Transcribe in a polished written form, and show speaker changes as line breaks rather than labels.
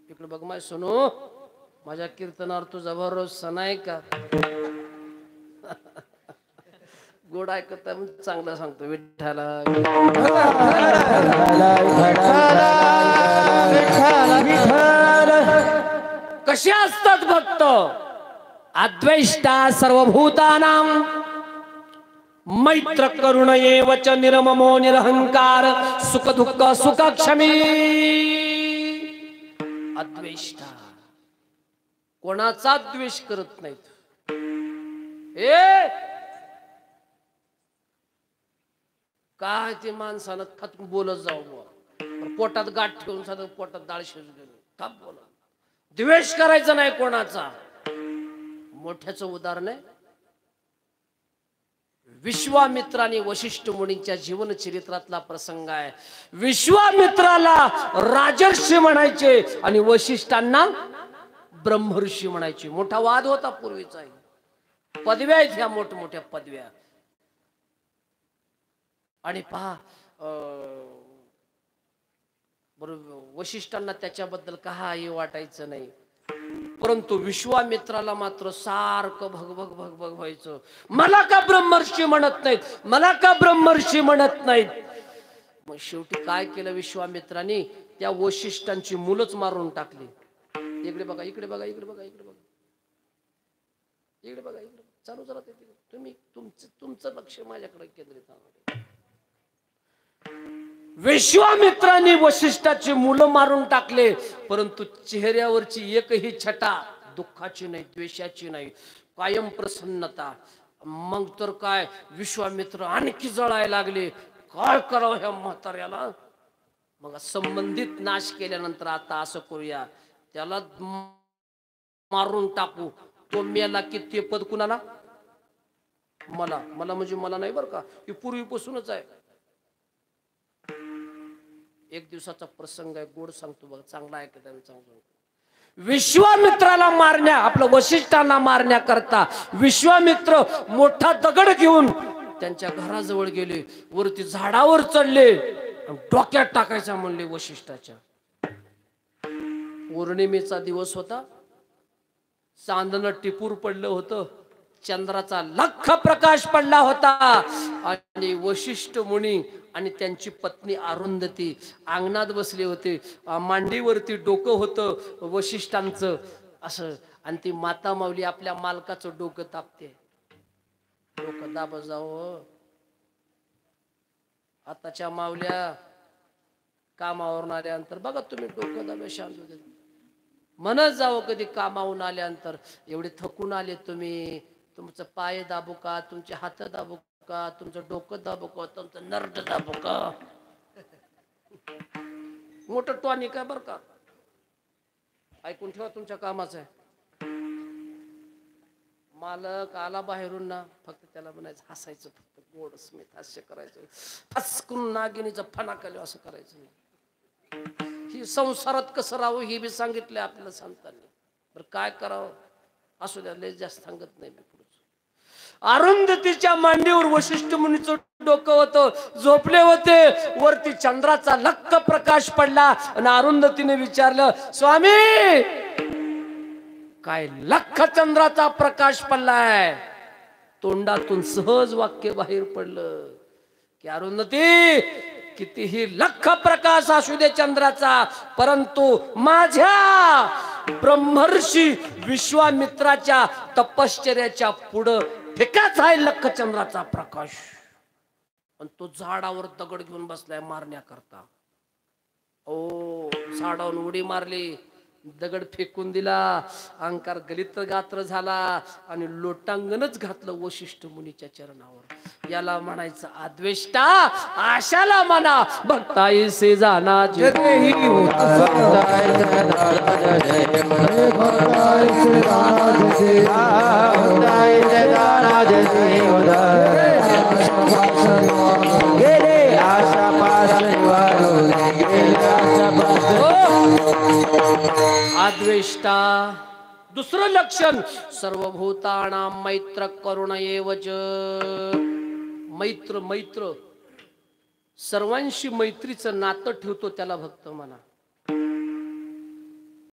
इकडे बघ माय सोनू, माझ्या कीर्तनावर तुझा भरोसा नाही का? गोड ऐकत चांगला सांगतो विठ्ठला कसे असतात भक्त? अद्वेष्टा सर्वभूतानां मैत्र करुण एवच निर्ममो निरहंकार सुख दुःख सुख क्षमी. अद्वेष्टा कोणाचा द्वेष करत नाहीत. ए काय ते माणसानं खत बोलत जाऊ, पोटात गाठ ठेवून साधं पोटात डाळ शिजलेली थांब बोला. द्वेष करायचा नाही कोणाचा. मोठ्याचं उदाहरण आहे विश्वामित्राने वशिष्ठ मुनींच्या जीवन चरित्रातला प्रसंग आहे. विश्वामित्राला राजर्षी म्हणायचे आणि वशिष्ठांना ब्रह्मर्षी म्हणायचे. मोठा वाद होता पूर्वीचा. पदव्या आहेत ह्या मोठमोठ्या पदव्या. आणि पहा बरोबर वशिष्ठांना त्याच्याबद्दल काही वाटायचं नाही, परंतु विश्वामित्राला मात्र सारखं भग भग भग भग व्हायचं. मला का ब्रह्मर्षी म्हणत नाहीत, मला का ब्रह्मर्षी म्हणत नाहीत. मग शेवटी काय केलं विश्वामित्राने? त्या वशिष्ठांची मुलंच मारून टाकली. इकडे बघा, इकडे बघा, इकडे बघा, इकडे बघा, इकडे बघा, इकडे चालू जरा. तुम्ही तुमचं लक्ष माझ्याकडे केंद्रित आहे. विश्वामित्राने वशिष्ठाची मुलं मारून टाकले, परंतु चेहऱ्यावरची एकही छटा दुःखाची नाही, द्वेषाची नाही, कायम प्रसन्नता. मग तर काय विश्वामित्र आणखी जळायला लागले. काय करावं ह्या म्हाताऱ्याला? मग संबंधित नाश केल्यानंतर आता असं करूया, त्याला मारून टाकू. तो मेला की ते पद कुणाला? मला. मला म्हणजे मला नाही बरं का, हे पूर्वीपासूनच आहे. एक दिवसाचा प्रसंग आहे, गोड सांगतो बघा, चांगला आहे का त्याने सांगतो. विश्वामित्राला मारण्या, आपलं वशिष्ठांना मारण्याकरता विश्वामित्र मोठा दगड घेऊन त्यांच्या घराजवळ गेले. वरती झाडावर चढले, डोक्यात टाकायचा म्हणले वशिष्ठाच्या. पौर्णिमेचा दिवस होता, चांदणं टिपूर पडलं होतं, चंद्राचा लख प्रकाश पडला होता. आणि वशिष्ठ मुनी आणि त्यांची पत्नी अरुंधती अंगणात बसले होते. मांडीवरती डोकं होतं वशिष्ठांचं असं, आणि ती माता माऊली आपल्या मालकाचं डोकं तापते. डोकं दाब जावं. आताच्या माऊल्या कामावरून आल्यानंतर बघा तुम्ही, डोकं दाबे शांत होते. म्हणत जावं कधी कामावून आल्यानंतर, एवढे थकून आले तुम्ही, तुमचं पाय दाबू का, तुमचे हात दाबू का, तुमचं डोकं दाबू का, तुमचं नरड दाबू का? मोठं टॉनिक आहे बरं का, ऐकून ठेवा, तुमच्या कामाचं आहे. मालक आला बाहेरून ना, फक्त त्याला म्हणायचं, हसायचं, फक्त गोड स्मित हास्य करायचं, फसकून नागिनीचं फणा केलं असं करायचं. ही संसारात कसं राहावं हे बी सांगितलंय आपल्याला संतांनी. बरं काय करावं, असू द्या, लय जास्त सांगत नाही मी. अरुंधतीच्या मांडीवर वशिष्ठ मुनीचं डोकं होतं, झोपले होते. वरती चंद्राचा लख प्रकाश पडला आणि अरुंधतीने विचारलं, स्वामी काय लख चंद्राचा प्रकाश पडलाय? तोंडातून सहज वाक्य बाहेर पडलं की अरुंधती, कितीही लख प्रकाश असू दे चंद्राचा, परंतु माझ्या ब्रह्मर्षी विश्वामित्राच्या तपश्चर्याच्या पुढं फिकाच आहे लख चंद्राचा प्रकाश. पण तो झाडावर दगड घेऊन बसलाय मारण्याकरता. ओ झाडावरून उडी मारली, दगड फेकून दिला, अहंकार गलित गात्र झाला आणि लोटांगणच घातलं वशिष्ठ मुनीच्या चरणावर. याला म्हणायचं अद्वेष्टा. आशाला म्हणा भक्ताईसे जाना जय अद्वेष्टा. दुसरं लक्षण सर्वभूतानां मैत्र करुण एवच. मैत्र, मैत्र सर्वांशी मैत्रीचं नातं ठेवतो त्याला भक्त म्हणा.